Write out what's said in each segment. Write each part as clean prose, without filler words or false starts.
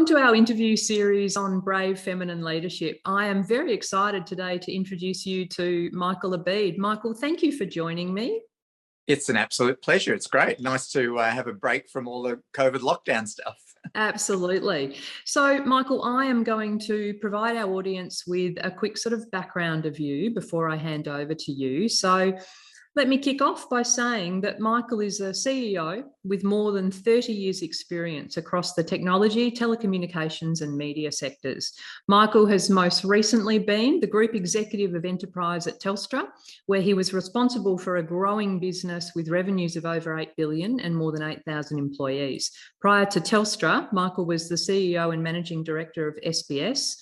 Welcome to our interview series on brave feminine leadership. I am very excited today to introduce you to Michael Ebeid. Michael, thank you for joining me. It's an absolute pleasure. It's great. Nice to have a break from all the COVID lockdown stuff. Absolutely. So, Michael, I am going to provide our audience with a quick sort of background of you before I hand over to you. So, let me kick off by saying that Michael is a CEO with more than 30 years' experience across the technology, telecommunications, and media sectors. Michael has most recently been the Group Executive of Enterprise at Telstra, where he was responsible for a growing business with revenues of over 8 billion and more than 8,000 employees. Prior to Telstra, Michael was the CEO and Managing Director of SBS,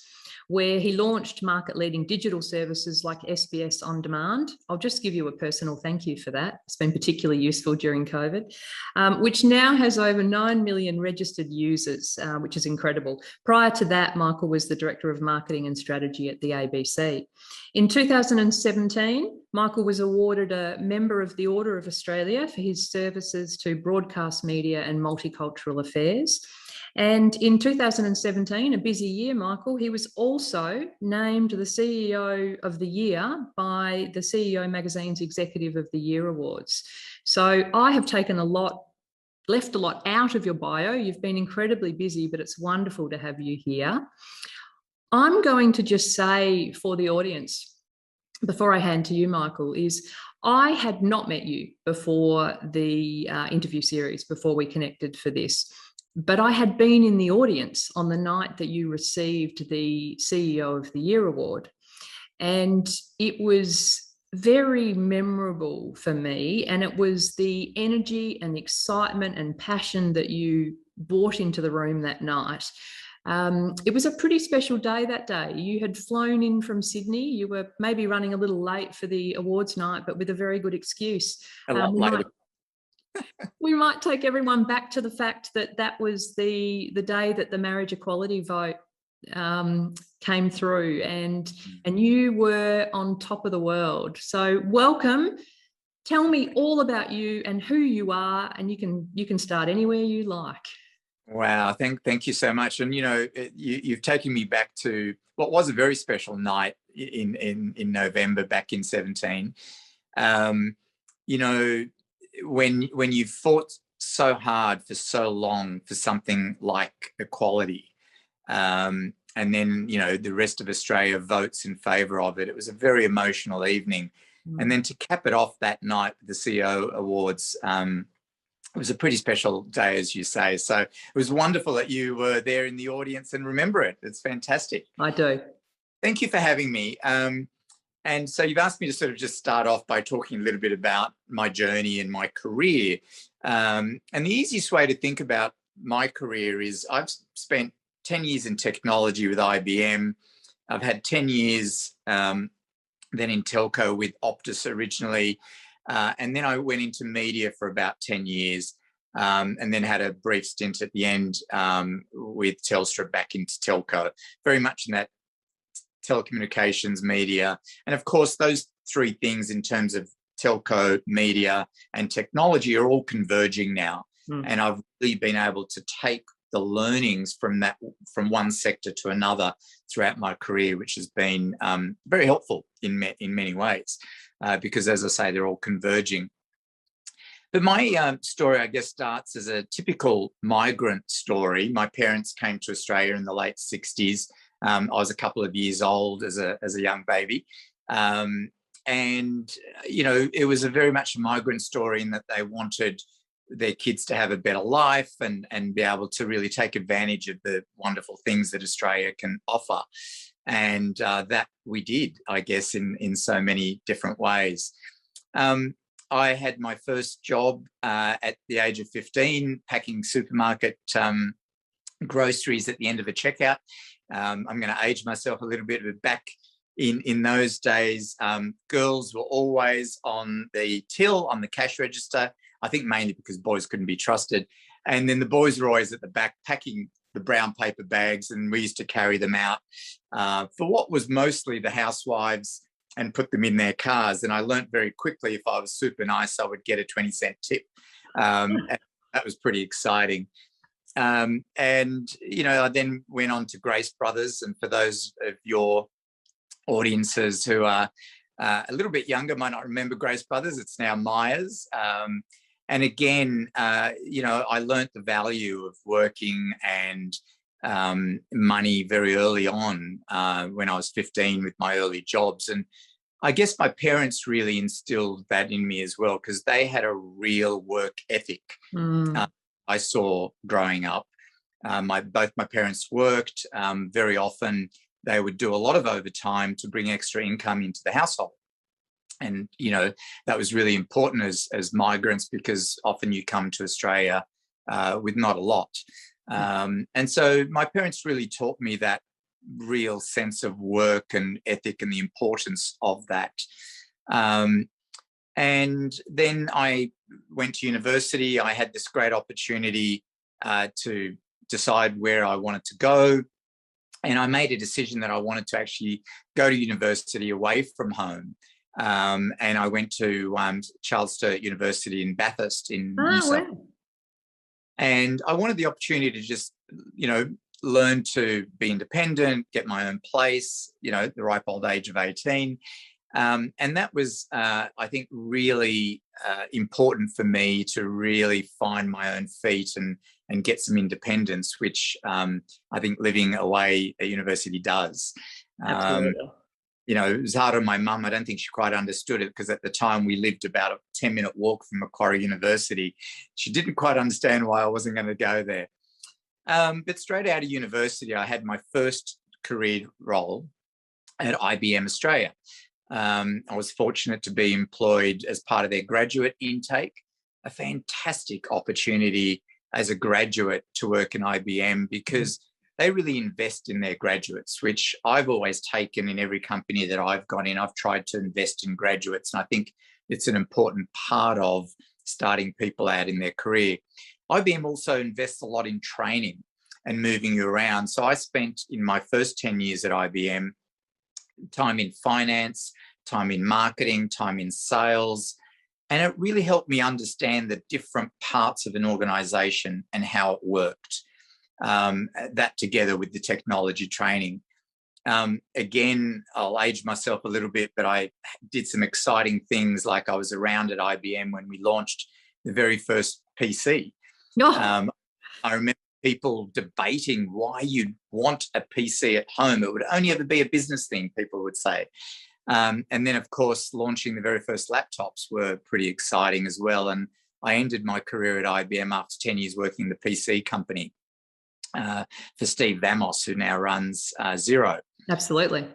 where he launched market-leading digital services like SBS On Demand. I'll just give you a personal thank you for that. It's been particularly useful during COVID, which now has over 9 million registered users, which is incredible. Prior to that, Michael was the Director of Marketing and Strategy at the ABC. In 2017, Michael was awarded a Member of the Order of Australia for his services to broadcast media and multicultural affairs. And in 2017, a busy year, Michael, he was also named the CEO of the Year by the CEO Magazine's Executive of the Year Awards. So I have taken left a lot out of your bio. You've been incredibly busy, but it's wonderful to have you here. I'm going to just say for the audience, before I hand to you, Michael, is I had not met you before the interview series, before we connected for this. But I had been in the audience on the night that you received the CEO of the Year award. And it was very memorable for me. And it was the energy and excitement and passion that you brought into the room that night. It was a pretty special day that day. You had flown in from Sydney. You were maybe running a little late for the awards night, but with a very good excuse. A lot later. We might take everyone back to the fact that that was the day that the marriage equality vote came through, and you were on top of the world. So welcome. Tell me all about you and who you are, and you can start anywhere you like. Wow, thank you so much. And you've taken me back to what was a very special night in November back in 2017. When you've fought so hard for so long for something like equality, and then the rest of Australia votes in favour of it, it was a very emotional evening. And then to cap it off that night with the CEO Awards, it was a pretty special day, as you say. So it was wonderful that you were there in the audience and remember it. It's fantastic. I do. Thank you for having me. And so you've asked me to sort of just start off by talking a little bit about my journey and my career. And the easiest way to think about my career is I've spent 10 years in technology with IBM. I've had 10 years then in telco with Optus originally. And then I went into media for about 10 years and then had a brief stint at the end with Telstra back into telco, very much in that telecommunications, media, and of course those three things in terms of telco, media and technology are all converging now. And I've really been able to take the learnings from one sector to another throughout my career, which has been very helpful in many ways because, as I say, they're all converging. But my story, I guess, starts as a typical migrant story. My parents came to Australia in the late 60s. I was a couple of years old as a young baby. And it was a very much a migrant story in that they wanted their kids to have a better life and be able to really take advantage of the wonderful things that Australia can offer. And that we did, I guess, in so many different ways. I had my first job at the age of 15, packing supermarket groceries at the end of a checkout. I'm going to age myself a little bit, but back in those days, girls were always on the till, on the cash register, I think mainly because boys couldn't be trusted. And then the boys were always at the back packing the brown paper bags, and we used to carry them out for what was mostly the housewives and put them in their cars. And I learnt very quickly if I was super nice, I would get a 20-cent tip. And that was pretty exciting. And, I then went on to Grace Brothers. And for those of your audiences who are a little bit younger might not remember Grace Brothers, it's now Myers. And again, I learnt the value of working and money very early on when I was 15 with my early jobs. And I guess my parents really instilled that in me as well, because they had a real work ethic. I saw growing up. Both my parents worked. Very often they would do a lot of overtime to bring extra income into the household. And, that was really important as migrants, because often you come to Australia with not a lot. And so my parents really taught me that real sense of work and ethic and the importance of that. And then I went to university. I had this great opportunity to decide where I wanted to go. And I made a decision that I wanted to actually go to university away from home. And I went to Charles Sturt University in Bathurst in New South Wales. And I wanted the opportunity to just, learn to be independent, get my own place, at the ripe old age of 18. And that was, I think, really important for me to really find my own feet and get some independence, which I think living away at university does. Absolutely. It was hard on my mum. I don't think she quite understood it, because at the time we lived about a 10-minute walk from Macquarie University. She didn't quite understand why I wasn't going to go there. But straight out of university, I had my first career role at IBM Australia. I was fortunate to be employed as part of their graduate intake, a fantastic opportunity as a graduate to work in IBM, because they really invest in their graduates, which I've always taken in every company that I've gone in. I've tried to invest in graduates, and I think it's an important part of starting people out in their career. IBM also invests a lot in training and moving you around. So I spent, in my first 10 years at IBM, time in finance, time in marketing, time in sales, and it really helped me understand the different parts of an organisation and how it worked. That together with the technology training. Again, I'll age myself a little bit, but I did some exciting things, like I was around at IBM when we launched the very first PC. I remember people debating why you'd want a PC at home. It would only ever be a business thing, people would say. And then, of course, launching the very first laptops were pretty exciting as well. And I ended my career at IBM after 10 years working in the PC company for Steve Vamos, who now runs Xero. Absolutely.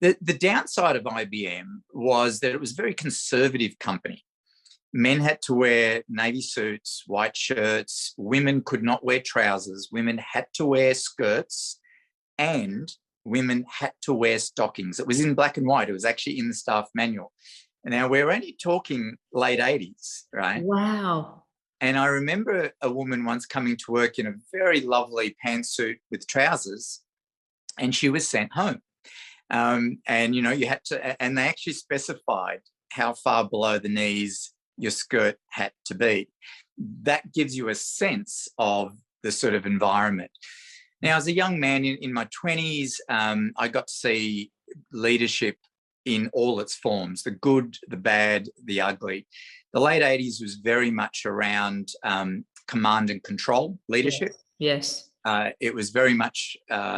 The downside of IBM was that it was a very conservative company. Men had to wear navy suits, white shirts. Women could not wear trousers. Women had to wear skirts, and women had to wear stockings. It was in black and white. It was actually in the staff manual. And now we're only talking late 80s, right? Wow. And I remember a woman once coming to work in a very lovely pantsuit with trousers, and she was sent home. And, you had to, and they actually specified how far below the knees your skirt had to be. That gives you a sense of the sort of environment. Now, as a young man in my 20s, I got to see leadership in all its forms, the good, the bad, the ugly. The late 80s was very much around command and control leadership. Yes. It was very much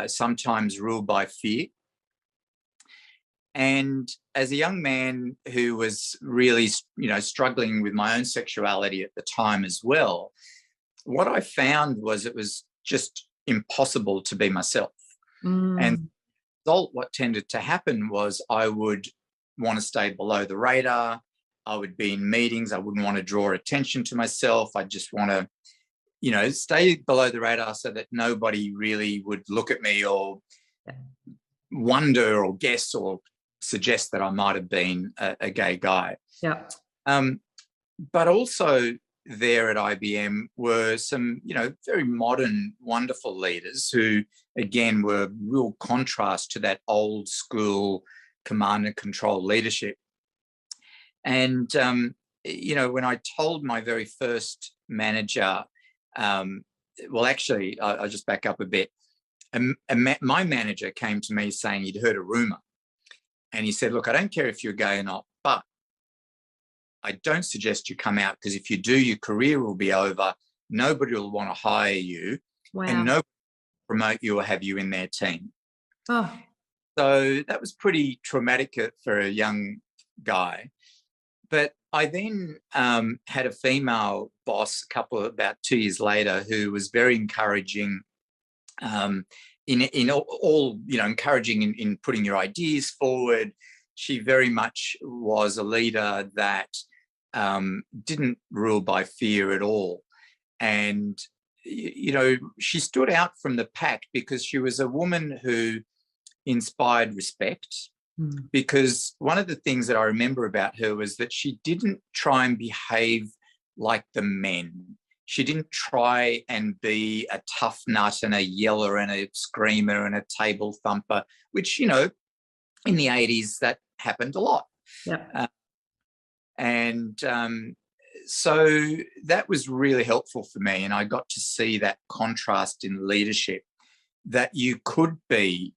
sometimes ruled by fear. And as a young man who was really, struggling with my own sexuality at the time as well, what I found was it was just impossible to be myself. And what tended to happen was I would want to stay below the radar. I would be in meetings. I wouldn't want to draw attention to myself. I just want to, stay below the radar so that nobody really would look at me or wonder or guess or suggest that I might have been a gay guy. Yeah. But also there at IBM were some, very modern, wonderful leaders who, again, were real contrast to that old school command and control leadership. And, when I told my very first manager well, actually, I'll just back up a bit. My manager came to me saying he'd heard a rumor, and he said, look, I don't care if you're gay or not, but I don't suggest you come out, because if you do, your career will be over. Nobody will want to hire you, and nobody will promote you or have you in their team. Oh. So that was pretty traumatic for a young guy. But I then had a female boss about 2 years later who was very encouraging, in all, encouraging in putting your ideas forward. She very much was a leader that didn't rule by fear at all. And, she stood out from the pack because she was a woman who inspired respect. Because one of the things that I remember about her was that she didn't try and behave like the men. She didn't try and be a tough nut and a yeller and a screamer and a table thumper, which, in the 80s, that happened a lot. Yeah. So that was really helpful for me. And I got to see that contrast in leadership, that you could be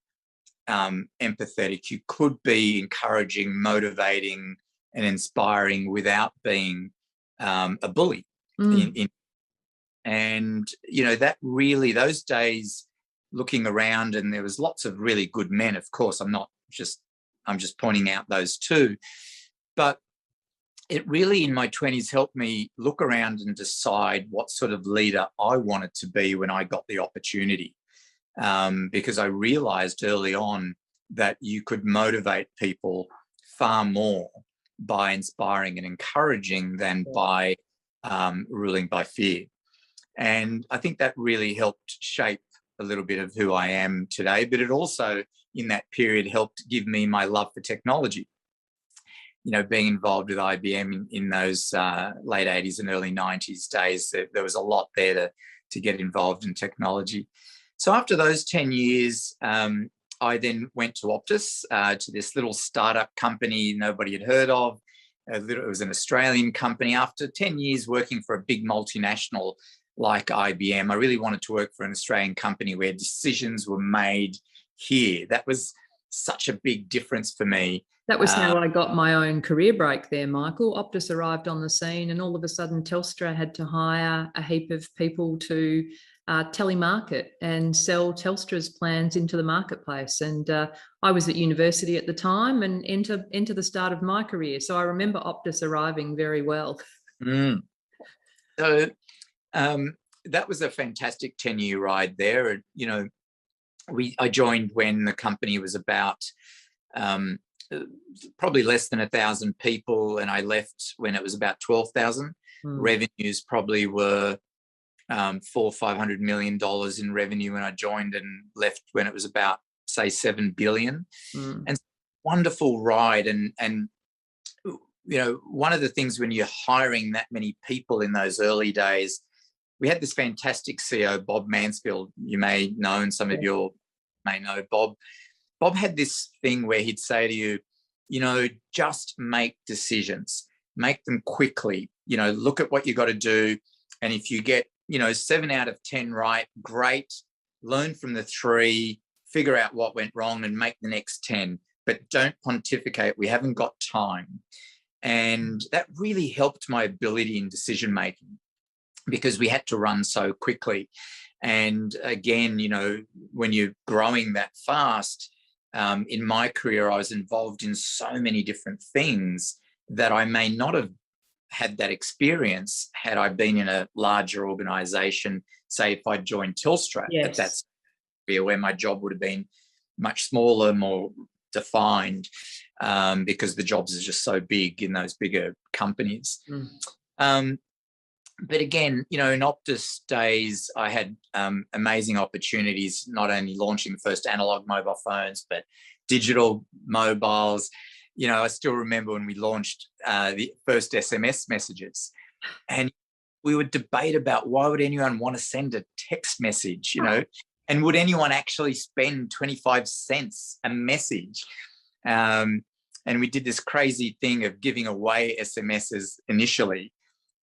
empathetic, you could be encouraging, motivating and inspiring without being a bully. And that really, those days, looking around, and there was lots of really good men, of course, I'm just pointing out those two, but it really in my 20s helped me look around and decide what sort of leader I wanted to be when I got the opportunity. Because I realized early on that you could motivate people far more by inspiring and encouraging than by ruling by fear. And I think that really helped shape a little bit of who I am today, but it also, in that period, helped give me my love for technology. Being involved with IBM in those late 80s and early 90s days, there was a lot there to get involved in technology. So after those 10 years, I then went to Optus, to this little startup company nobody had heard of. It was an Australian company. After 10 years working for a big multinational like IBM, I really wanted to work for an Australian company where decisions were made here. That was such a big difference for me. That was how I got my own career break there, Michael. Optus arrived on the scene, and all of a sudden Telstra had to hire a heap of people to telemarket and sell Telstra's plans into the marketplace. And I was at university at the time and into the start of my career. So I remember Optus arriving very well. So that was a fantastic 10-year ride there. I joined when the company was about probably less than 1,000 people, and I left when it was about 12,000. Revenues probably were $400 or $500 million in revenue when I joined, and left when it was about, say, $7 billion. And wonderful ride. And one of the things when you're hiring that many people in those early days, we had this fantastic CEO, Bob Mansfield. You may know, and some of you may know Bob. Bob had this thing where he'd say to you, just make decisions, make them quickly, look at what you got to do. And if you get, 7 out of 10 right, great, learn from the 3, figure out what went wrong and make the next 10, but don't pontificate. We haven't got time. And that really helped my ability in decision-making, because we had to run so quickly. And again, when you're growing that fast, in my career, I was involved in so many different things that I may not have had that experience had I been in a larger organization. Say if I joined Telstra, yes, that's where my job would have been much smaller, more defined, because the jobs are just so big in those bigger companies. But again, in Optus days, I had amazing opportunities, not only launching the first analog mobile phones, but digital mobiles. I still remember when we launched the first SMS messages, and we would debate about why would anyone want to send a text message, and would anyone actually spend 25 cents a message? And we did this crazy thing of giving away SMSs initially.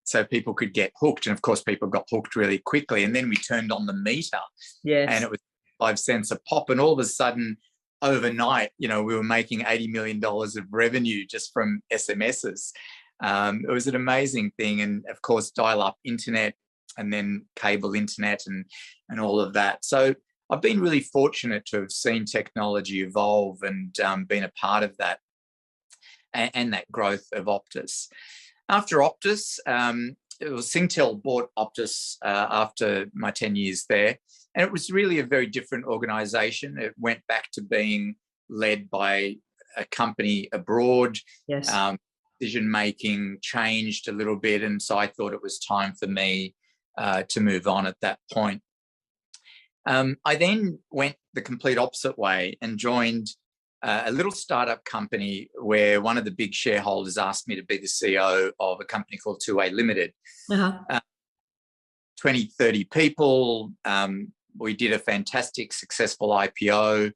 so people could get hooked. And of course, people got hooked really quickly. And then we turned on the meter, and it was 5 cents a pop. And all of a sudden, overnight, we were making $80 million of revenue just from SMSs. It was an amazing thing. And of course, dial-up internet, and then cable internet, and all of that. So I've been really fortunate to have seen technology evolve and been a part of that and that growth of Optus. After Optus, Singtel bought Optus after my 10 years there. And it was really a very different organisation. It went back to being led by a company abroad. Yes. Decision-making changed a little bit. And so I thought it was time for me to move on at that point. I then went the complete opposite way and joined a little startup company where one of the big shareholders asked me to be the CEO of a company called 2A Limited. 20, 30 people. We did a fantastic, successful IPO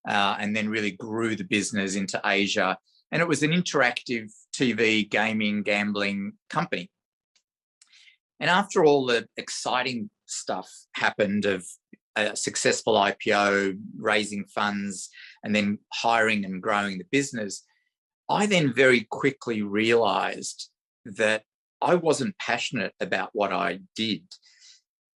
and then really grew the business into Asia. And it was an interactive TV, gaming, gambling company. And after all the exciting stuff happened of a successful IPO, raising funds, and then hiring and growing the business, I then very quickly realised that I wasn't passionate about what I did.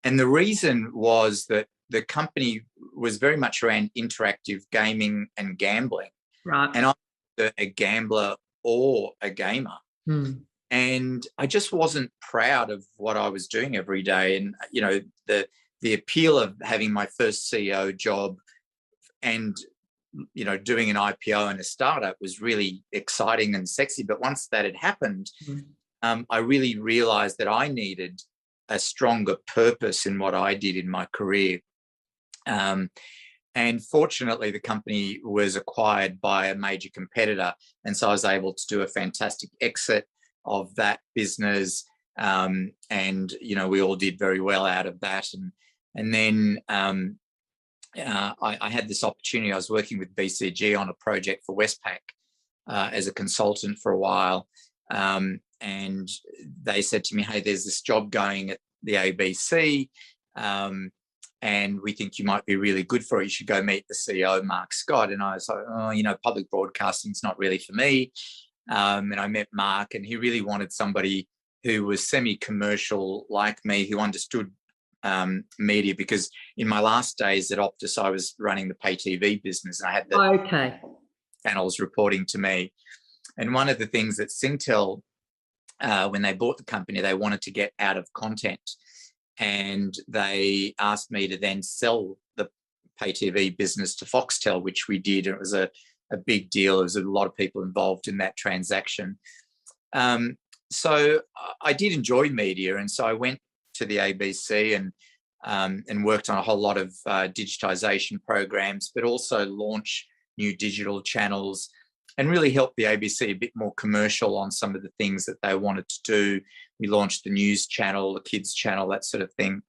And the reason was that the company was very much around interactive gaming and gambling. Right. And I'm a gambler or a gamer. And I just wasn't proud of what I was doing every day. And, the appeal of having my first CEO job and, doing an IPO and a startup was really exciting and sexy. But once that had happened, I really realized that I needed a stronger purpose in what I did in my career. And fortunately, the company was acquired by a major competitor. And so I was able to do a fantastic exit of that business. And, we all did very well out of that. And then I had this opportunity. I was working with BCG on a project for Westpac as a consultant for a while. And they said to me, hey, there's this job going at the ABC. And we think you might be really good for it. You should go meet the CEO, Mark Scott. And I was like, public broadcasting's not really for me. And I met Mark, and he really wanted somebody who was semi-commercial like me, who understood media, because in my last days at Optus, I was running the pay TV business, and I had the channels reporting to me. And one of the things that Singtel, when they bought the company, they wanted to get out of content. And they asked me to then sell the pay TV business to Foxtel, which we did. It was a big deal. There was a lot of people involved in that transaction. So I did enjoy media. And so I went to the ABC and worked on a whole lot of digitization programs, but also launch new digital channels and really helped the ABC a bit more commercial on some of the things that they wanted to do. We launched the news channel, the kids channel, that sort of thing.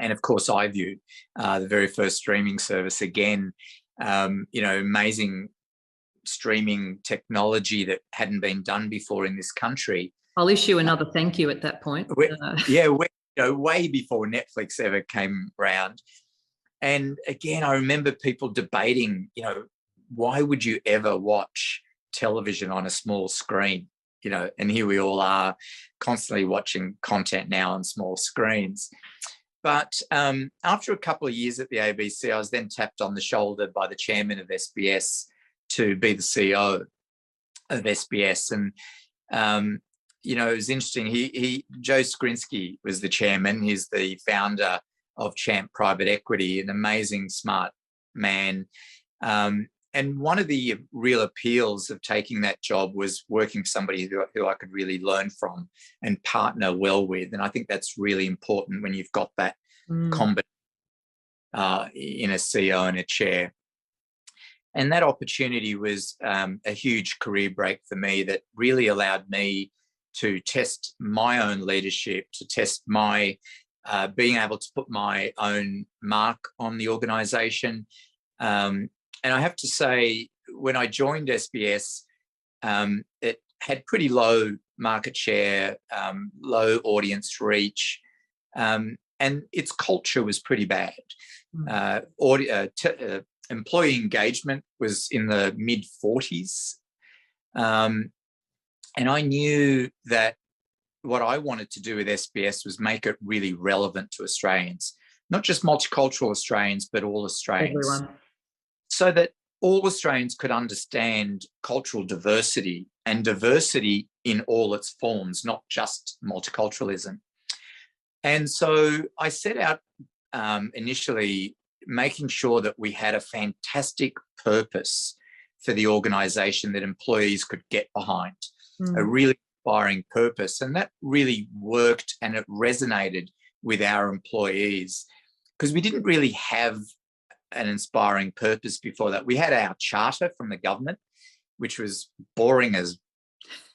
And of course, iView, the very first streaming service, again, amazing streaming technology that hadn't been done before in this country. I'll issue another thank you at that point. Way before Netflix ever came around. And again, I remember people debating, why would you ever watch television on a small screen? And here we all are constantly watching content now on small screens. But after a couple of years at the ABC, I was then tapped on the shoulder by the chairman of SBS to be the CEO of SBS. And, it was interesting. Joe Skrinsky was the chairman. He's the founder of Champ Private Equity, an amazing, smart man. And one of the real appeals of taking that job was working with somebody who I could really learn from and partner well with. And I think that's really important when you've got that combination in a CEO and a chair. And that opportunity was a huge career break for me that really allowed me to test my own leadership, to test my being able to put my own mark on the organisation. And I have to say, when I joined SBS, it had pretty low market share, low audience reach, and its culture was pretty bad. Employee engagement was in the mid-40s. And I knew that what I wanted to do with SBS was make it really relevant to Australians, not just multicultural Australians, but all Australians. Everyone. So that all Australians could understand cultural diversity and diversity in all its forms, not just multiculturalism. And so I set out initially making sure that we had a fantastic purpose for the organisation that employees could get behind, a really inspiring purpose. And that really worked, and it resonated with our employees, because we didn't really have an inspiring purpose before that. We had our charter from the government, which was boring as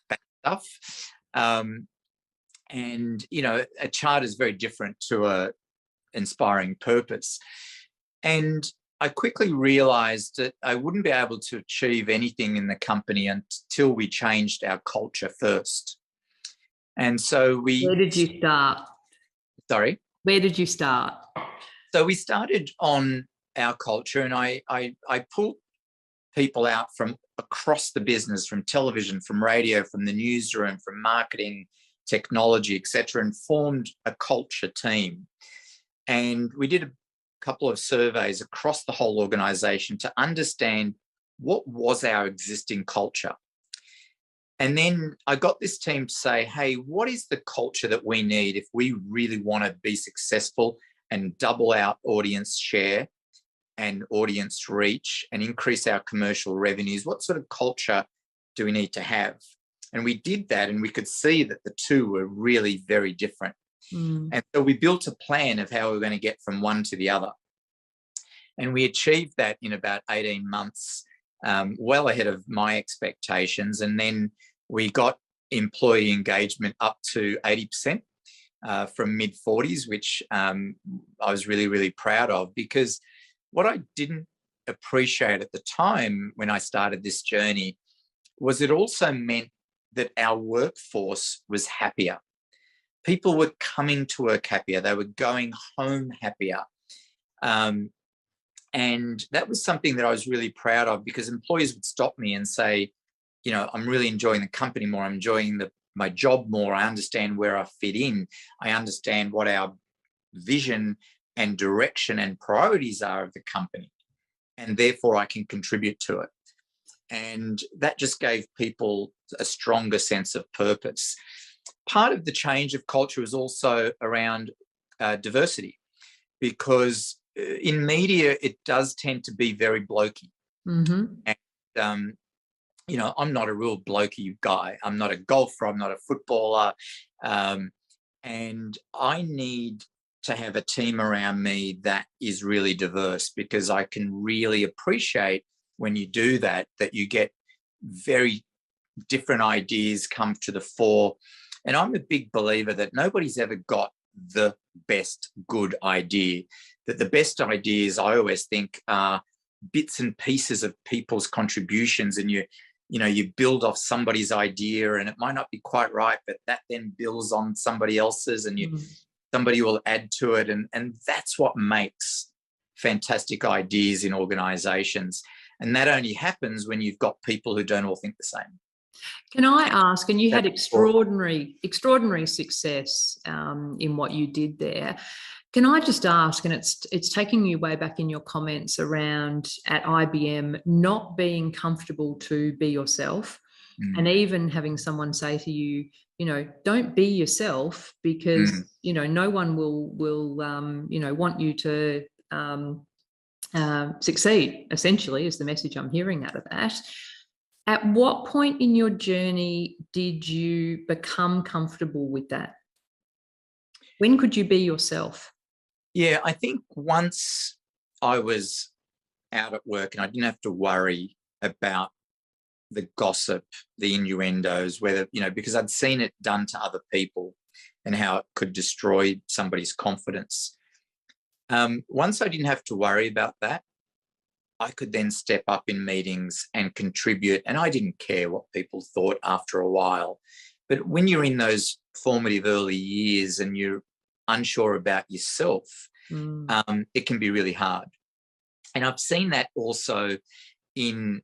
bad stuff. And, you know, a charter is very different to a inspiring purpose. And I quickly realised that I wouldn't be able to achieve anything in the company until we changed our culture first. And so Where did you start? Sorry? Where did you start? So we started on our culture, and I pulled people out from across the business, from television, from radio, from the newsroom, from marketing, technology, etc., and formed a culture team. And we did a couple of surveys across the whole organisation to understand what was our existing culture. And then I got this team to say, hey, what is the culture that we need if we really want to be successful and double our audience share and audience reach and increase our commercial revenues? What sort of culture do we need to have? And we did that, and we could see that the two were really very different. And so we built a plan of how we were going to get from one to the other. And we achieved that in about 18 months, well ahead of my expectations. And then we got employee engagement up to 80% from mid-40s, which I was really, really proud of, because what I didn't appreciate at the time when I started this journey was it also meant that our workforce was happier. People were coming to work happier. They were going home happier. And that was something that I was really proud of, because employees would stop me and say, you know, I'm really enjoying the company more. I'm enjoying my job more. I understand where I fit in. I understand what our vision and direction and priorities are of the company, and therefore I can contribute to it. And that just gave people a stronger sense of purpose. Part of the change of culture was also around diversity, because in media, it does tend to be very blokey. And, you know, I'm not a real blokey guy. I'm not a golfer. I'm not a footballer. And I need to have a team around me that is really diverse, because I can really appreciate when you do that, that you get very different ideas come to the fore. And I'm a big believer that nobody's ever got the best good idea, that the best ideas, I always think, are bits and pieces of people's contributions, and you build off somebody's idea, and it might not be quite right, but that then builds on somebody else's, and somebody will add to it, and that's what makes fantastic ideas in organisations. And that only happens when you've got people who don't all think the same. Can I ask, and you had extraordinary success in what you did there. Can I just ask, and it's taking you way back in your comments around at IBM not being comfortable to be yourself, and even having someone say to you, you know, don't be yourself, because you know no one will you know want you to succeed. Essentially, is the message I'm hearing out of that. At what point in your journey did you become comfortable with that? When could you be yourself? Yeah, I think once I was out at work and I didn't have to worry about the gossip, the innuendos, whether, you know, because I'd seen it done to other people and how it could destroy somebody's confidence. Once I didn't have to worry about that, I could then step up in meetings and contribute, and I didn't care what people thought after a while. But when you're in those formative early years and you're unsure about yourself, it can be really hard. And I've seen that also in,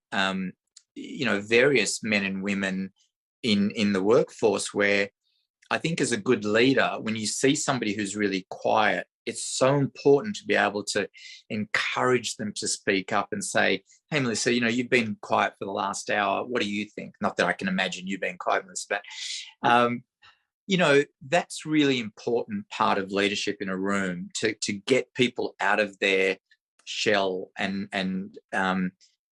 various men and women in the workforce, where I think as a good leader, when you see somebody who's really quiet, it's so important to be able to encourage them to speak up and say, hey, Melissa, you've been quiet for the last hour. What do you think? Not that I can imagine you being quiet, Melissa, but, that's really important part of leadership in a room, to get people out of their shell and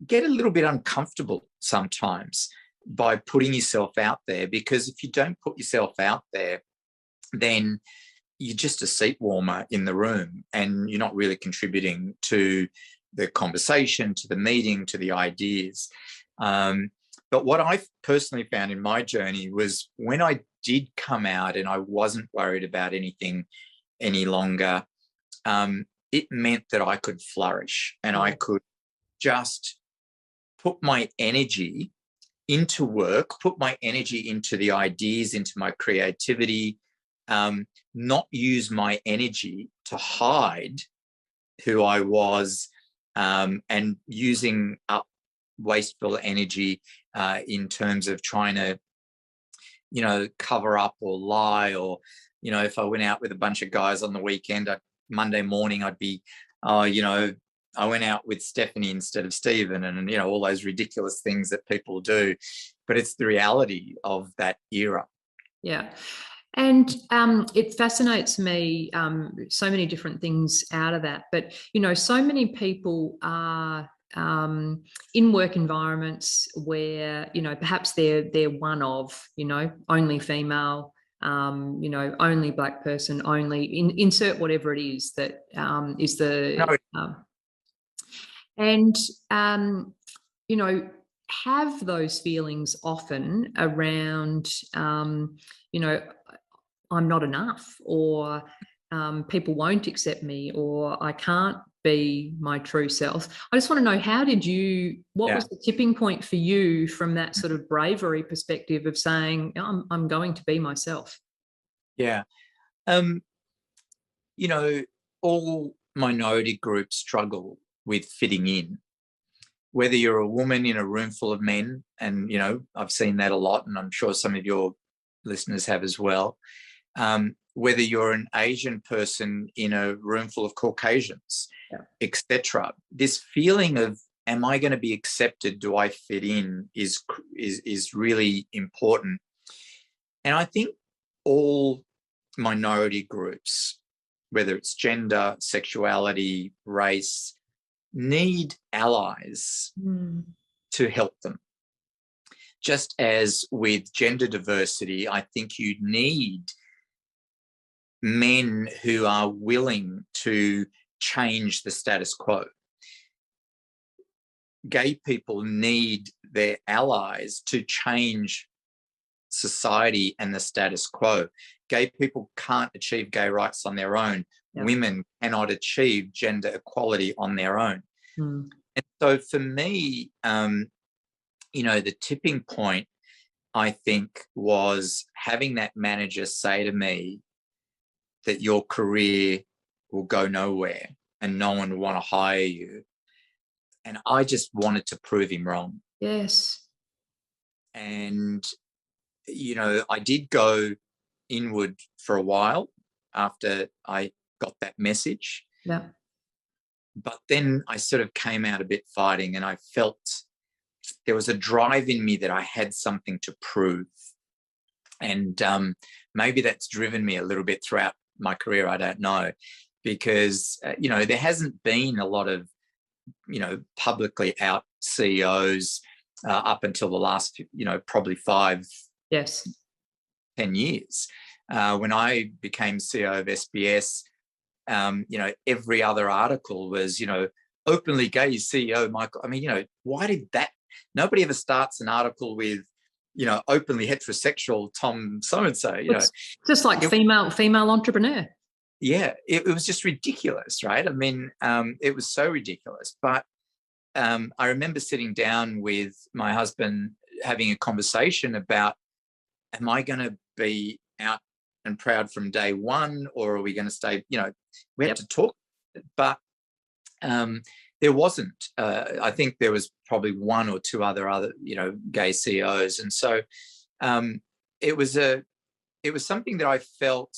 get a little bit uncomfortable sometimes by putting yourself out there. Because if you don't put yourself out there, then you're just a seat warmer in the room and you're not really contributing to the conversation, to the meeting, to the ideas. But what I personally found in my journey was when I did come out and I wasn't worried about anything any longer, it meant that I could flourish and I could just put my energy into work, put my energy into the ideas, into my creativity, not use my energy to hide who I was, and using up wasteful energy in terms of trying to, cover up or lie, or, if I went out with a bunch of guys on the weekend, Monday morning I'd be, I went out with Stephanie instead of Stephen, and, all those ridiculous things that people do. But it's the reality of that era. Yeah. And it fascinates me, so many different things out of that. But, so many people are in work environments where, perhaps they're one of, only female, only Black person, only insert whatever it is that is the... have those feelings often around, I'm not enough, or people won't accept me, or I can't be my true self. I just want to know, what was the tipping point for you from that sort of bravery perspective of saying, I'm going to be myself? Yeah. All minority groups struggle with fitting in. Whether you're a woman in a room full of men, and, I've seen that a lot, and I'm sure some of your listeners have as well. Whether you're an Asian person in a room full of Caucasians, etc. This feeling of, am I going to be accepted? Do I fit in? Is really important. And I think all minority groups, whether it's gender, sexuality, race, need allies to help them. Just as with gender diversity, I think you need men who are willing to change the status quo. Gay people need their allies to change society and the status quo. Gay people can't achieve gay rights on their own. Yep. Women cannot achieve gender equality on their own. And so for me, the tipping point, I think, was having that manager say to me that your career will go nowhere and no one will want to hire you. And I just wanted to prove him wrong. Yes. And, I did go inward for a while after I got that message. Yeah. But then I sort of came out a bit fighting, and I felt there was a drive in me that I had something to prove. And maybe that's driven me a little bit throughout my career. I don't know, because, there hasn't been a lot of, publicly out CEOs up until the last, probably 5, 10 years. When I became CEO of SBS, every other article was, openly gay CEO Michael. I mean, why did that? Nobody ever starts an article with, openly heterosexual Tom so-and-so. It's just like female entrepreneur. Yeah, it was just ridiculous, right? I mean, it was so ridiculous. But I remember sitting down with my husband having a conversation about am I going to be out and proud from day one, or are we going to stay, we had to talk, but there wasn't. I think there was probably one or two other gay CEOs, and so it was something that I felt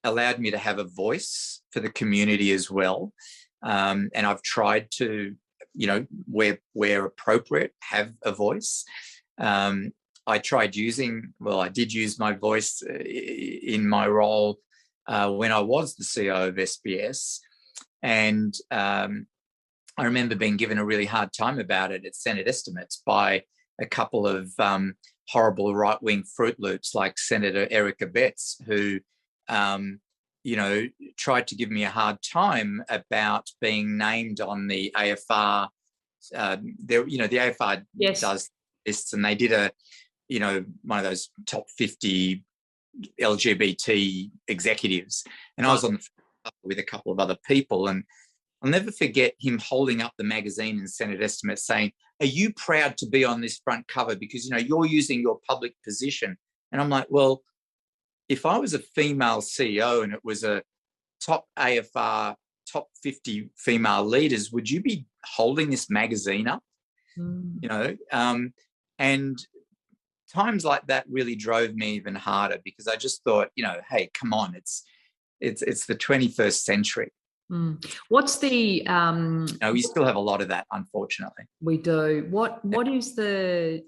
allowed me to have a voice for the community as well, and I've tried to, where appropriate, have a voice. I did use my voice in my role when I was the CEO of SBS. And I remember being given a really hard time about it at Senate estimates by a couple of horrible right-wing Fruit Loops like Senator Eric Ebeid, who, tried to give me a hard time about being named on the AFR. The AFR does lists, and they did one of those top 50 LGBT executives, and I was on the with a couple of other people, and I'll never forget him holding up the magazine in Senate estimates saying, "Are you proud to be on this front cover because you're using your public position?" And I'm like, well, if I was a female CEO and it was a top AFR top 50 female leaders, would you be holding this magazine up? And times like that really drove me even harder, because I just thought, hey, come on, it's the 21st century. What's the we still have a lot of that, unfortunately. We do. What is the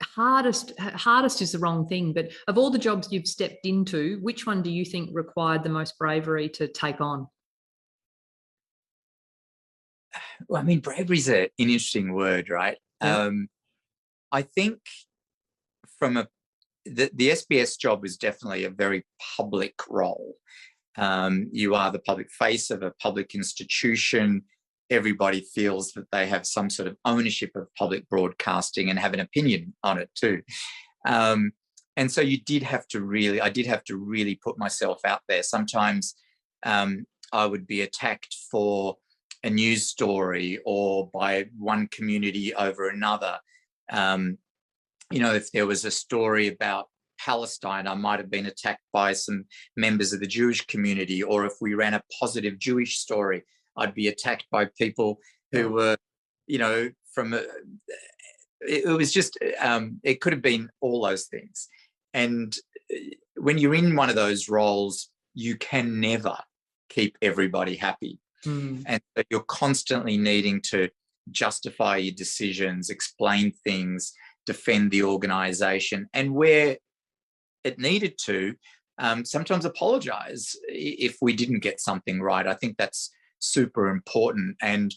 hardest is the wrong thing, but of all the jobs you've stepped into, which one do you think required the most bravery to take on? Well, I mean, bravery is an interesting word, right? Yeah. I think from the SBS job was definitely a very public role. You are the public face of a public institution. Everybody feels that they have some sort of ownership of public broadcasting and have an opinion on it too. And so I did have to really put myself out there. Sometimes I would be attacked for a news story or by one community over another. If there was a story about Palestine, I might have been attacked by some members of the Jewish community, or if we ran a positive Jewish story, I'd be attacked by people who were, it was just, it could have been all those things. And when you're in one of those roles, you can never keep everybody happy. And so you're constantly needing to justify your decisions, explain things, defend the organisation, and where it needed to, sometimes apologise if we didn't get something right. I think that's super important. And,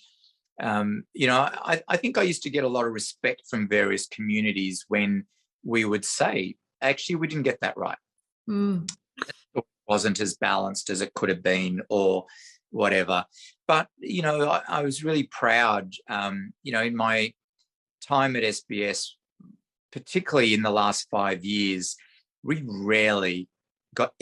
I think I used to get a lot of respect from various communities when we would say, actually, we didn't get that right. It wasn't as balanced as it could have been, or whatever. But, I was really proud, in my time at SBS, particularly in the last 5 years, we rarely got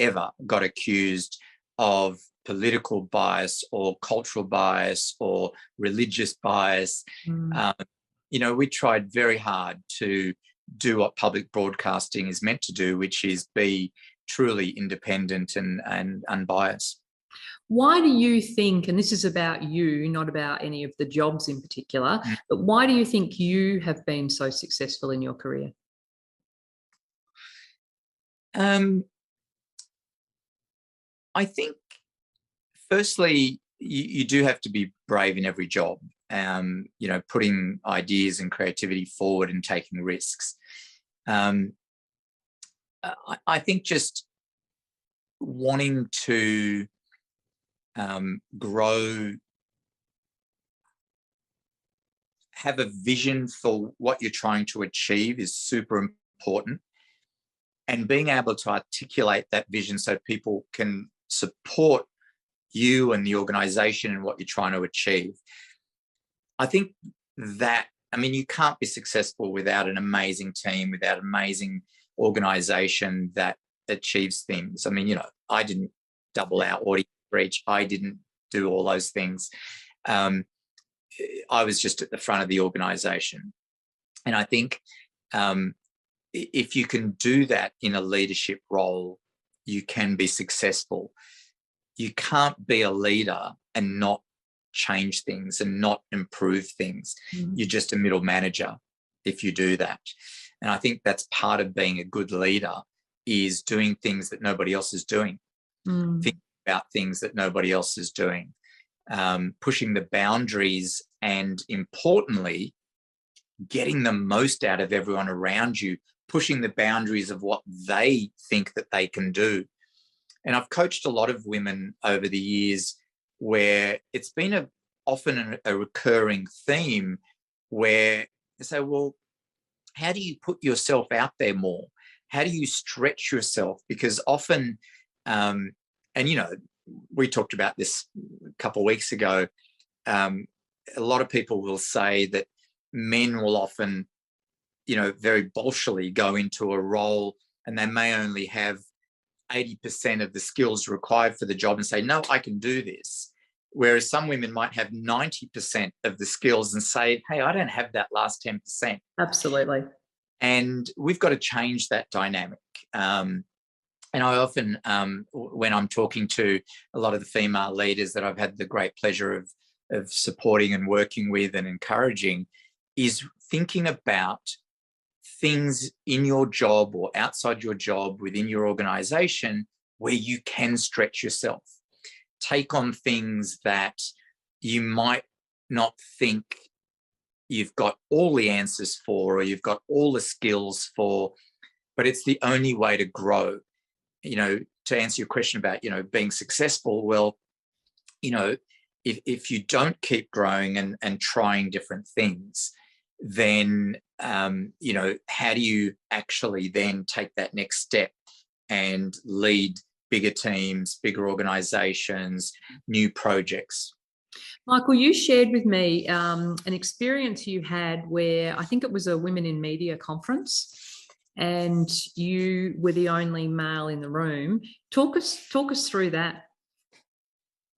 accused of political bias or cultural bias or religious bias. We tried very hard to do what public broadcasting is meant to do, which is be truly independent and unbiased. Why do you think, and this is about you, not about any of the jobs in particular, but why do you think you have been so successful in your career? I think, firstly, you do have to be brave in every job, putting ideas and creativity forward and taking risks. I think just wanting to grow, have a vision for what you're trying to achieve is super important. And being able to articulate that vision so people can support you and the organisation and what you're trying to achieve. I think that, you can't be successful without an amazing team, without an amazing organisation that achieves things. I didn't double our audience reach. I didn't do all those things. I was just at the front of the organisation. And I think if you can do that in a leadership role, you can be successful. You can't be a leader and not change things and not improve things. You're just a middle manager if you do that. And I think that's part of being a good leader, is doing things that nobody else is doing, thinking about things that nobody else is doing, pushing the boundaries, and importantly, getting the most out of everyone around you, pushing the boundaries of what they think that they can do. And I've coached a lot of women over the years where it's been often a recurring theme where they say, well, how do you put yourself out there more? How do you stretch yourself? Because often, and we talked about this a couple of weeks ago, a lot of people will say that men will often, very bolshily go into a role and they may only have 80% of the skills required for the job and say, no, I can do this. Whereas some women might have 90% of the skills and say, hey, I don't have that last 10%. Absolutely. And we've got to change that dynamic. And I often, when I'm talking to a lot of the female leaders that I've had the great pleasure of supporting and working with and encouraging, is thinking about things in your job or outside your job within your organization where you can stretch yourself. Take on things that you might not think you've got all the answers for or you've got all the skills for, but it's the only way to grow. To answer your question about, being successful, well, if you don't keep growing and trying different things, then, how do you actually then take that next step and lead bigger teams, bigger organizations, new projects? Michael, you shared with me an experience you had where I think it was a Women in Media conference and you were the only male in the room. Talk us through that.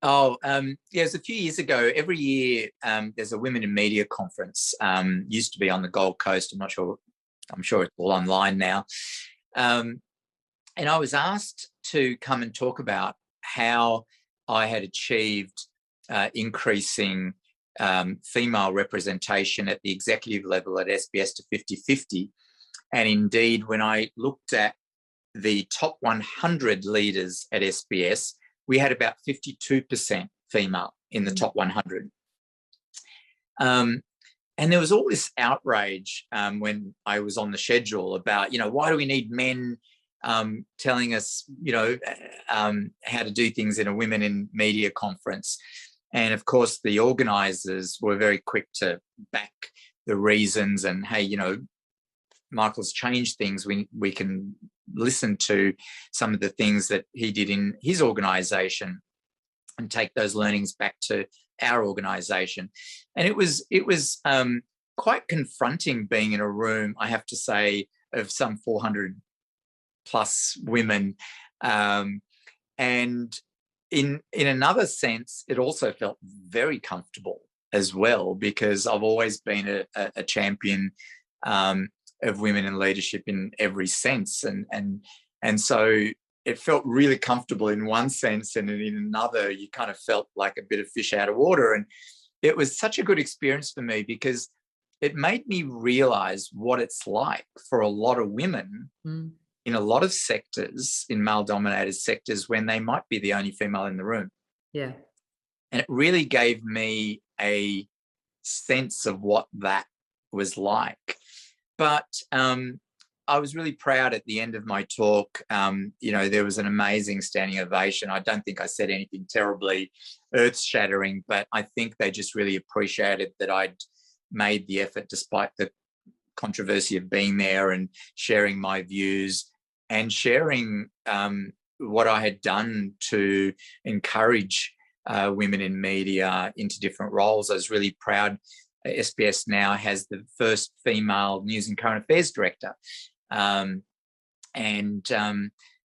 Oh, it was a few years ago. Every year there's a Women in Media conference. Used to be on the Gold Coast. I'm sure it's all online now. And I was asked to come and talk about how I had achieved increasing female representation at the executive level at SBS to 50-50. And indeed, when I looked at the top 100 leaders at SBS, we had about 52% female in the top 100. And there was all this outrage when I was on the schedule about, why do we need men telling us, how to do things in a Women in Media conference? And of course, the organisers were very quick to back the reasons and, hey, Michael's changed things. We can listen to some of the things that he did in his organisation and take those learnings back to our organisation. And it was quite confronting being in a room, I have to say, of some 400 plus women. And in another sense, it also felt very comfortable as well, because I've always been a champion of women in leadership in every sense. And so it felt really comfortable in one sense, and in another, you kind of felt like a bit of fish out of water. And it was such a good experience for me because it made me realize what it's like for a lot of women in a lot of sectors, in male-dominated sectors, when they might be the only female in the room. Yeah. And it really gave me a sense of what that was like. But I was really proud at the end of my talk. There was an amazing standing ovation. I don't think I said anything terribly earth-shattering, but I think they just really appreciated that I'd made the effort despite the controversy of being there and sharing my views and sharing what I had done to encourage women in media into different roles. I was really proud. SBS now has the first female news and current affairs director.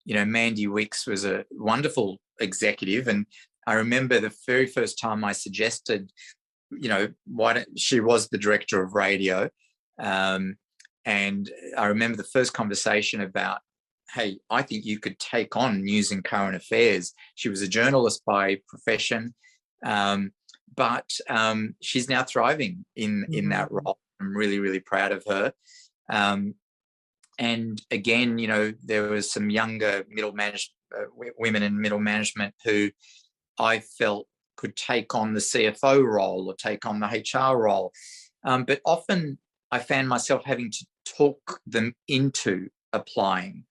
Mandy Wicks was a wonderful executive. And I remember the very first time I suggested, she was the director of radio. And I remember the first conversation about, hey, I think you could take on news and current affairs. She was a journalist by profession, but she's now thriving in that role. I'm really, really proud of her. And again, you know, there was some younger women in middle management who I felt could take on the CFO role or take on the HR role. But often I found myself having to talk them into applying,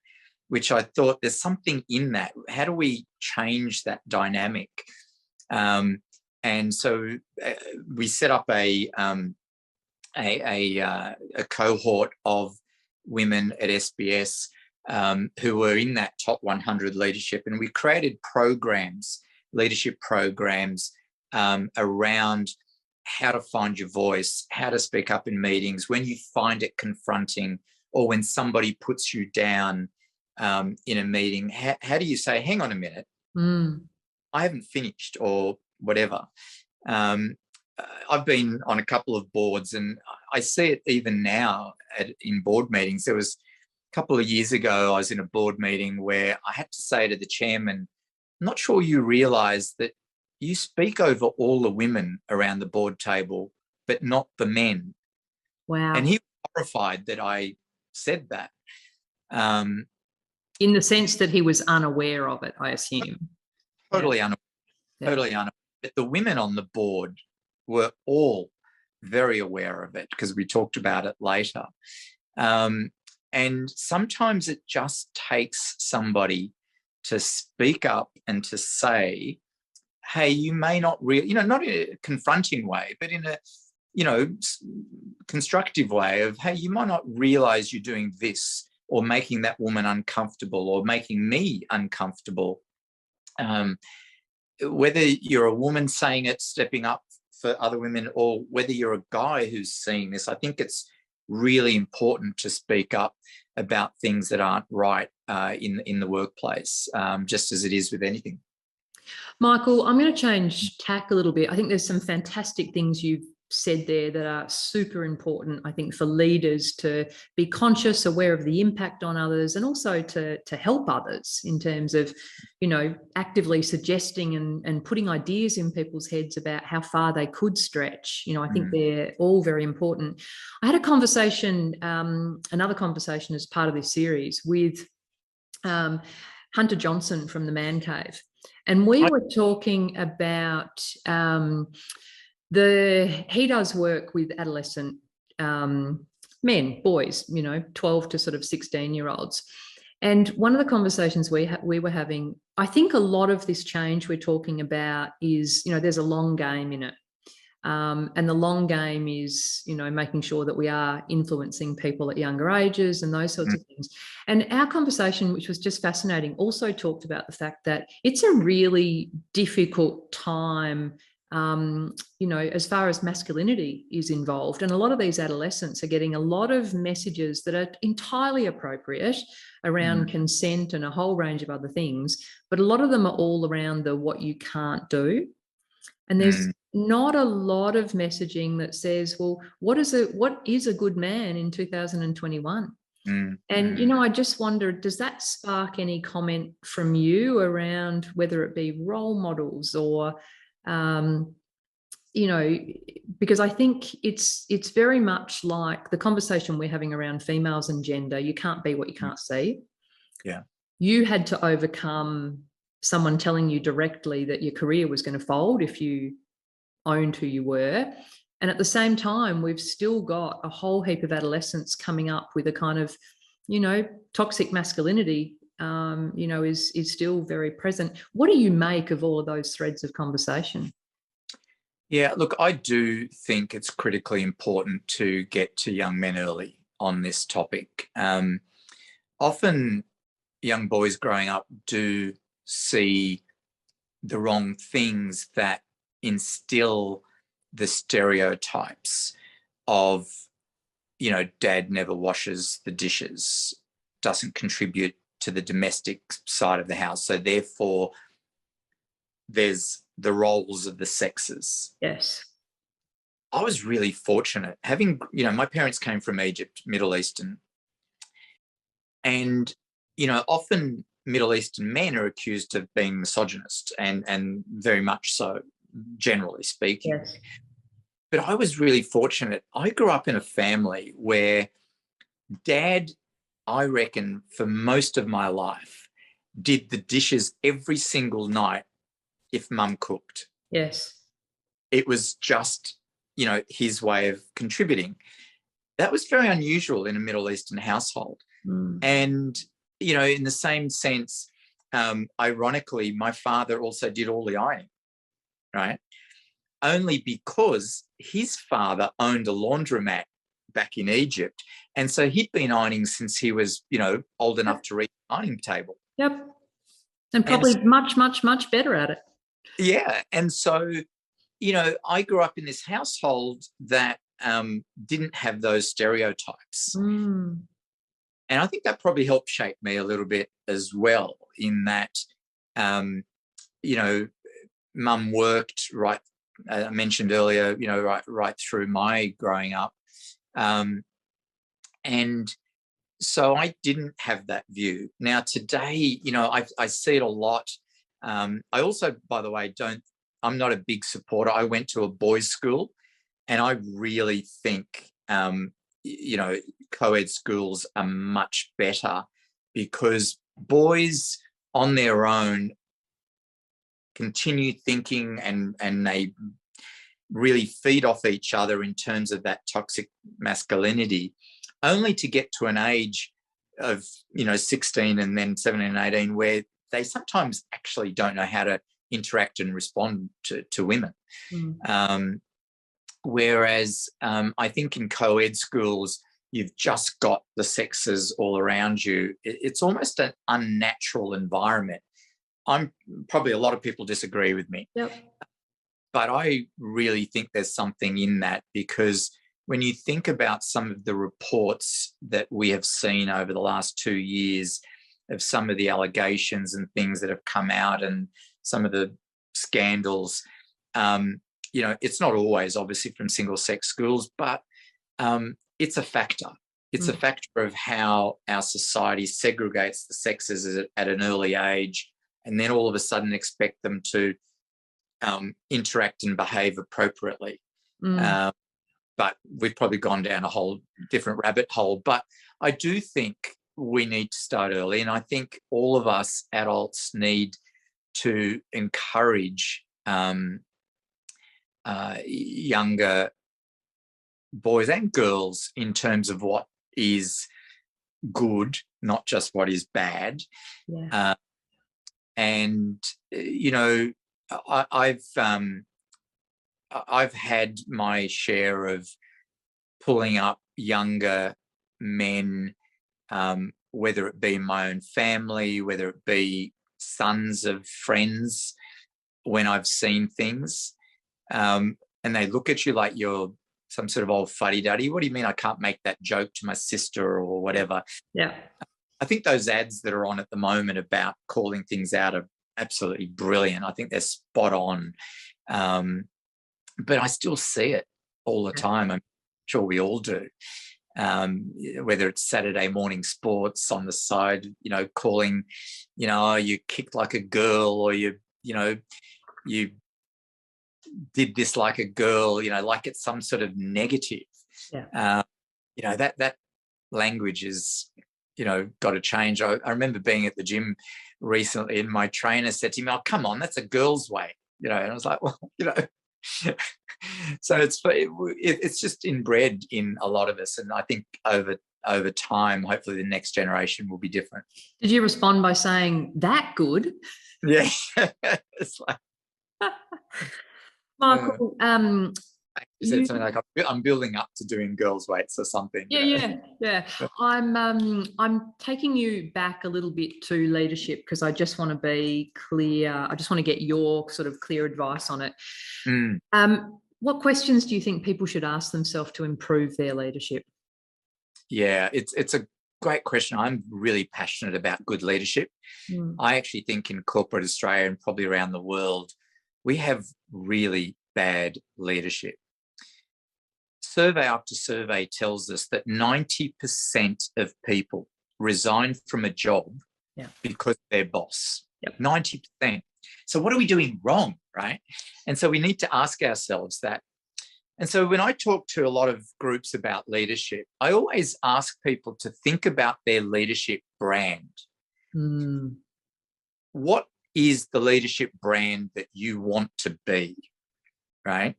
which I thought there's something in that. How do we change that dynamic? And so we set up a cohort of women at SBS who were in that top 100 leadership, and we created leadership programs around how to find your voice, how to speak up in meetings when you find it confronting, or when somebody puts you down in a meeting. How do you say, hang on a minute, I haven't finished, or whatever. I've been on a couple of boards, and I see it even now in board meetings. There was a couple of years ago, I was in a board meeting where I had to say to the chairman, I'm not sure you realise that you speak over all the women around the board table, but not the men. Wow. And he was horrified that I said that. In the sense that he was unaware of it, I assume. Totally unaware. Totally unaware. But the women on the board were all very aware of it, because we talked about it later. And sometimes it just takes somebody to speak up and to say, hey, you may not really, not in a confronting way, but in a, constructive way of, hey, you might not realize you're doing this, or making that woman uncomfortable, or making me uncomfortable. Whether you're a woman saying it, stepping up for other women, or whether you're a guy who's seeing this, I think it's really important to speak up about things that aren't right in the workplace, just as it is with anything. Michael, I'm going to change tack a little bit. I think there's some fantastic things you've said there that are super important, I think, for leaders to be conscious, aware of the impact on others, and also to help others in terms of, actively suggesting and putting ideas in people's heads about how far they could stretch. I think they're all very important. I had a conversation, another conversation as part of this series with Hunter Johnson from the Man Cave. And we were talking about he does work with adolescent men, boys, 12 to sort of 16-year-olds. And one of the conversations we were having, I think a lot of this change we're talking about is, there's a long game in it. And the long game is, making sure that we are influencing people at younger ages and those sorts of things. And our conversation, which was just fascinating, also talked about the fact that it's a really difficult time, as far as masculinity is involved. And a lot of these adolescents are getting a lot of messages that are entirely appropriate around consent and a whole range of other things. But a lot of them are all around the what you can't do. And there's not a lot of messaging that says, well, what is a good man in 2021? And, I just wonder, does that spark any comment from you around whether it be role models or, because I think it's very much like the conversation we're having around females and gender. You can't be what you can't see. Yeah. You had to overcome someone telling you directly that your career was going to fold if you owned who you were. And at the same time, we've still got a whole heap of adolescents coming up with a kind of, toxic masculinity, is still very present. What do you make of all of those threads of conversation? Yeah, look, I do think it's critically important to get to young men early on this topic. Often young boys growing up do see the wrong things that instill the stereotypes of, dad never washes the dishes, doesn't contribute to the domestic side of the house. So therefore, there's the roles of the sexes. Yes. I was really fortunate having, my parents came from Egypt, Middle Eastern, and, often Middle Eastern men are accused of being misogynist and very much so, generally speaking. Yes. But I was really fortunate. I grew up in a family where dad, I reckon, for most of my life, did the dishes every single night if mum cooked. Yes. It was just, his way of contributing. That was very unusual in a Middle Eastern household. Mm. And, in the same sense, ironically, my father also did all the ironing, right? Only because his father owned a laundromat back in Egypt. And so he'd been ironing since he was, old enough to reach the ironing table. Yep. And probably much, much, much better at it. Yeah. And so, I grew up in this household that didn't have those stereotypes. Mm. And I think that probably helped shape me a little bit as well, in that, mum worked right, I mentioned earlier, right through my growing up. And so I didn't have that view. Now today, I see it a lot. I also, by the way, I'm not a big supporter. I went to a boys' school, and I really think, co-ed schools are much better, because boys on their own continue thinking and they really feed off each other in terms of that toxic masculinity, only to get to an age of, 16 and then 17 and 18 where they sometimes actually don't know how to interact and respond to women. Mm. Whereas I think in co-ed schools, you've just got the sexes all around you. It's almost an unnatural environment. Probably a lot of people disagree with me. Yep. But I really think there's something in that, because when you think about some of the reports that we have seen over the last 2 years of some of the allegations and things that have come out and some of the scandals, it's not always obviously from single-sex schools, but it's a factor. It's a factor of how our society segregates the sexes at an early age, and then all of a sudden expect them to interact and behave appropriately. But we've probably gone down a whole different rabbit hole. But I do think we need to start early, and I think all of us adults need to encourage younger boys and girls in terms of what is good, not just what is bad. Yeah. And I've had my share of pulling up younger men, whether it be in my own family, whether it be sons of friends, when I've seen things, and they look at you like you're some sort of old fuddy-duddy. What do you mean I can't make that joke to my sister or whatever? Yeah. I think those ads that are on at the moment about calling things out are absolutely brilliant. I think they're spot on. But I still see it all the time. I'm sure we all do. Whether it's Saturday morning sports on the side, calling, oh, you kicked like a girl, or you did this like a girl, like it's some sort of negative. Yeah. That language is, got to change. I remember being at the gym recently, and my trainer said to me, "Oh, come on, that's a girl's way," and I was like, well, so it's just inbred in a lot of us, and I think over time, hopefully, the next generation will be different. Did you respond by saying that good? Yeah, it's like Michael. You said something like, "I'm building up to doing girls' weights" or something. Yeah. I'm taking you back a little bit to leadership, because I just want to be clear. I just want to get your sort of clear advice on it. What questions do you think people should ask themselves to improve their leadership? Yeah, it's a great question. I'm really passionate about good leadership. I actually think in corporate Australia and probably around the world, we have really bad leadership. survey after survey tells us that 90% of people resign from a job because their boss. 90%. So what are we doing wrong, right? And so we need to ask ourselves that. And so when I talk to a lot of groups about leadership, I always ask people to think about their leadership brand. What is the leadership brand that you want to be, right?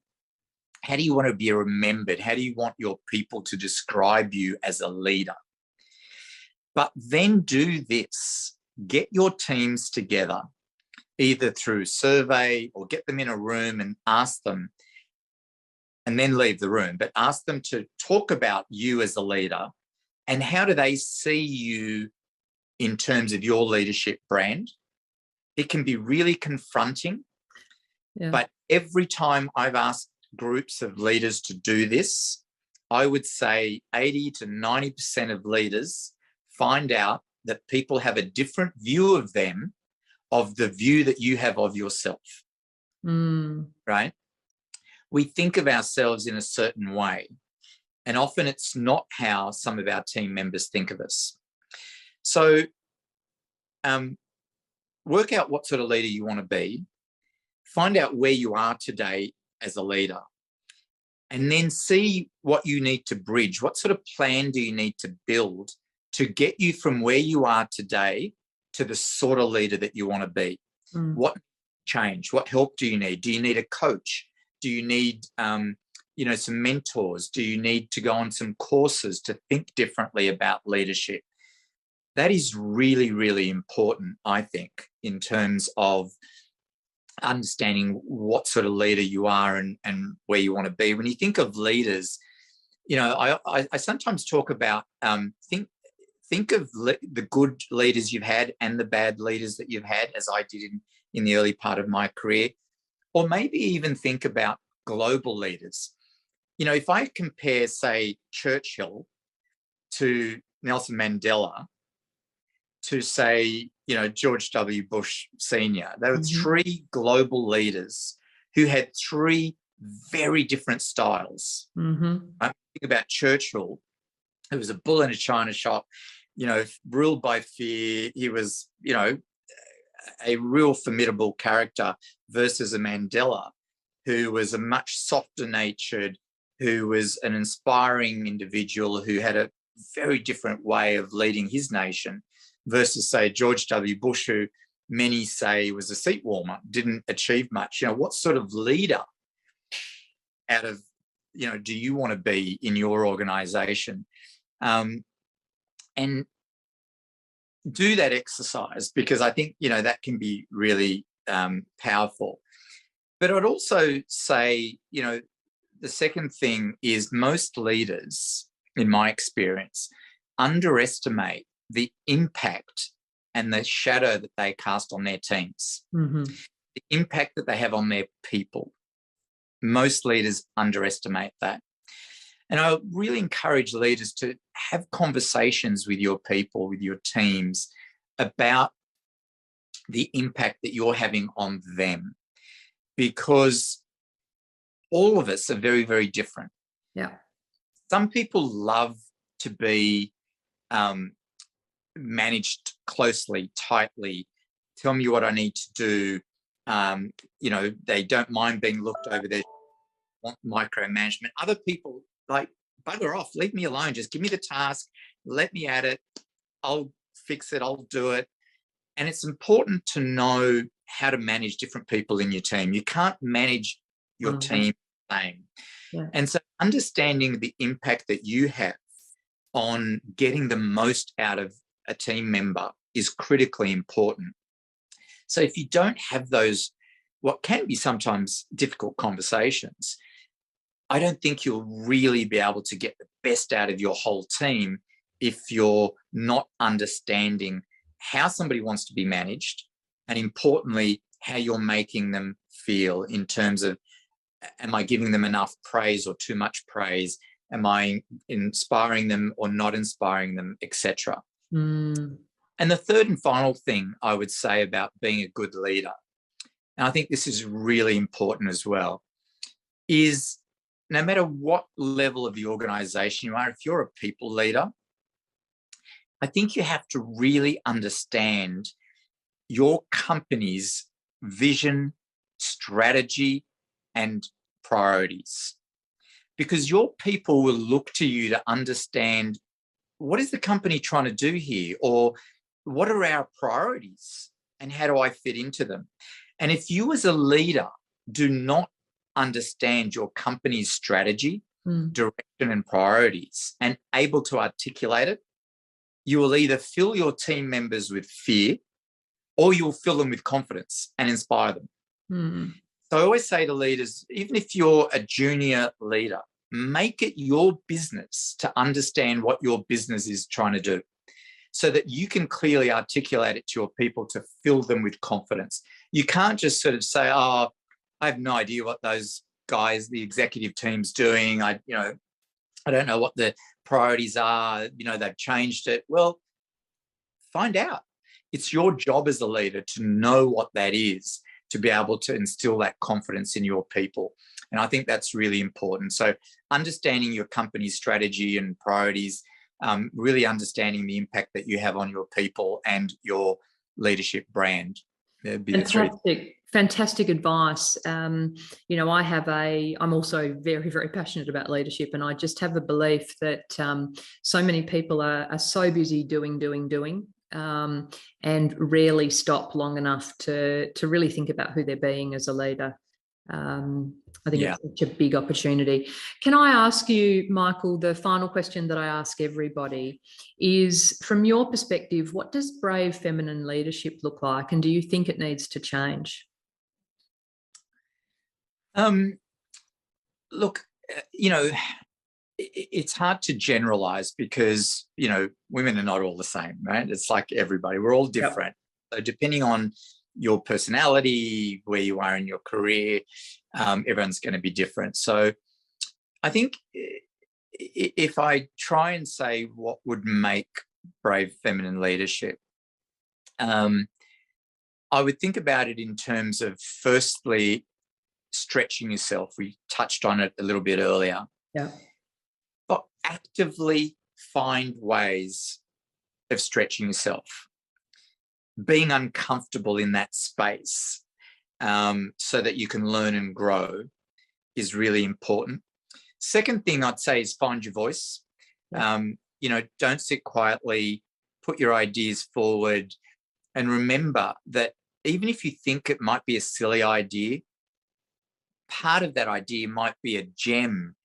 How do you want to be remembered? How do you want your people to describe you as a leader? But then do this. Get your teams together, either through survey or get them in a room and ask them, and then leave the room, but ask them to talk about you as a leader and how do they see you in terms of your leadership brand. It can be really confronting, but every time I've asked groups of leaders to do this, I would say 80 to 90% of leaders find out that people have a different view of them, of the view that you have of yourself, right? We think of ourselves in a certain way, and often it's not how some of our team members think of us. So work out what sort of leader you want to be, find out where you are today as a leader, and then see what you need to bridge. What sort of plan do you need to build to get you from where you are today to the sort of leader that you want to be? What change? What help do you need? Do you need a coach? Do you need, some mentors? Do you need to go on some courses to think differently about leadership? That is really, really important, I think, in terms of understanding what sort of leader you are and where you want to be. When you think of leaders, I sometimes talk about think of the good leaders you've had and the bad leaders that you've had, as I did in the early part of my career. Or maybe even think about global leaders. If I compare, say, Churchill to Nelson Mandela to, say, George W. Bush Sr., they were three global leaders who had three very different styles. I think about Churchill, who was a bull in a china shop, ruled by fear. He was, a real formidable character, versus a Mandela, who was a much softer natured, who was an inspiring individual who had a very different way of leading his nation, versus, say, George W. Bush, who many say was a seat warmer, didn't achieve much. What sort of leader out of, do you want to be in your organisation? And do that exercise, because I think, that can be really powerful. But I'd also say, the second thing is most leaders, in my experience, underestimate the impact and the shadow that they cast on their teams, the impact that they have on their people. Most leaders underestimate that. And I really encourage leaders to have conversations with your people, with your teams, about the impact that you're having on them, because all of us are very, very different. Some people love to be managed closely, tightly, tell me what I need to do. They don't mind being looked over, they want micromanagement. Other people, like, bugger off, leave me alone, just give me the task, let me at it, I'll fix it, I'll do it. And it's important to know how to manage different people in your team. You can't manage your team the same. And so understanding the impact that you have on getting the most out of a team member is critically important. So if you don't have those, what can be sometimes difficult conversations, I don't think you'll really be able to get the best out of your whole team if you're not understanding how somebody wants to be managed, and importantly, how you're making them feel in terms of, am I giving them enough praise or too much praise? Am I inspiring them or not inspiring them, etc.? And the third and final thing I would say about being a good leader, and I think this is really important as well, is no matter what level of the organization you are, if you're a people leader, I think you have to really understand your company's vision, strategy, and priorities. Because your people will look to you to understand, what is the company trying to do here? Or what are our priorities and how do I fit into them? And if you as a leader do not understand your company's strategy, direction, and priorities and able to articulate it, you will either fill your team members with fear or you'll fill them with confidence and inspire them. So I always say to leaders, even if you're a junior leader, make it your business to understand what your business is trying to do so that you can clearly articulate it to your people to fill them with confidence. You can't just sort of say, oh, I have no idea what those guys, the executive team's doing. I don't know what the priorities are. They've changed it. Well, find out. It's your job as a leader to know what that is, to be able to instill that confidence in your people. And I think that's really important. So understanding your company's strategy and priorities, really understanding the impact that you have on your people and your leadership brand. Fantastic advice. I'm also very, very passionate about leadership, and I just have a belief that so many people are so busy doing, and rarely stop long enough to really think about who they're being as a leader. I think it's such a big opportunity. Can I ask you, Michael, the final question that I ask everybody is, from your perspective, what does brave feminine leadership look like, and do you think it needs to change? Look, it's hard to generalize because, women are not all the same, right? It's like everybody, we're all different. Yep. So depending on your personality, where you are in your career, everyone's going to be different. So I think if I try and say what would make brave feminine leadership, I would think about it in terms of, firstly, stretching yourself. We touched on it a little bit earlier. Yeah. But actively find ways of stretching yourself. Being uncomfortable in that space so that you can learn and grow is really important. Second thing I'd say is find your voice. Yeah. Don't sit quietly, put your ideas forward, and remember that even if you think it might be a silly idea, part of that idea might be a gem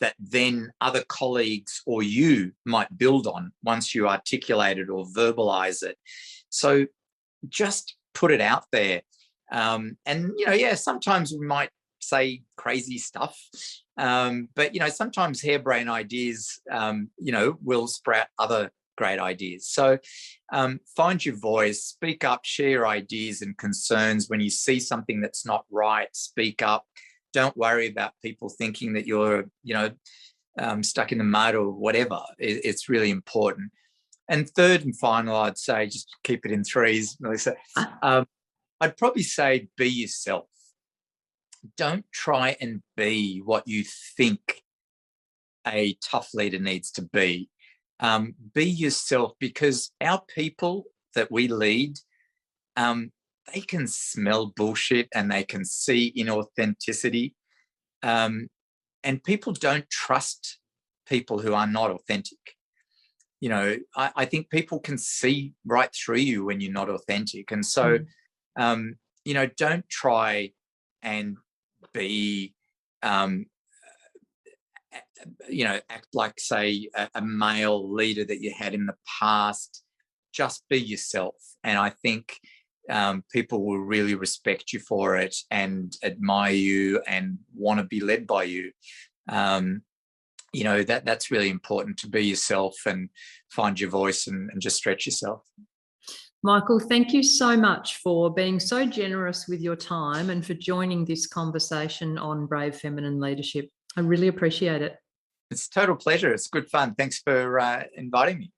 that then other colleagues or you might build on once you articulate it or verbalize it. So just put it out there. Sometimes we might say crazy stuff, but sometimes harebrained ideas, will sprout other great ideas. So find your voice, speak up, share your ideas and concerns. When you see something that's not right, speak up. Don't worry about people thinking that you're, stuck in the mud or whatever. It's really important. And third and final, I'd say, just keep it in threes, Melissa. I'd probably say be yourself. Don't try and be what you think a tough leader needs to be. Be yourself, because our people that we lead, they can smell bullshit and they can see inauthenticity. And people don't trust people who are not authentic. I think people can see right through you when you're not authentic. And so, don't try and be, act like, say, a male leader that you had in the past. Just be yourself. And I think people will really respect you for it and admire you and want to be led by you. That's really important, to be yourself and find your voice and just stretch yourself. Michael, thank you so much for being so generous with your time and for joining this conversation on brave feminine leadership. I really appreciate it. It's a total pleasure. It's good fun. Thanks for inviting me.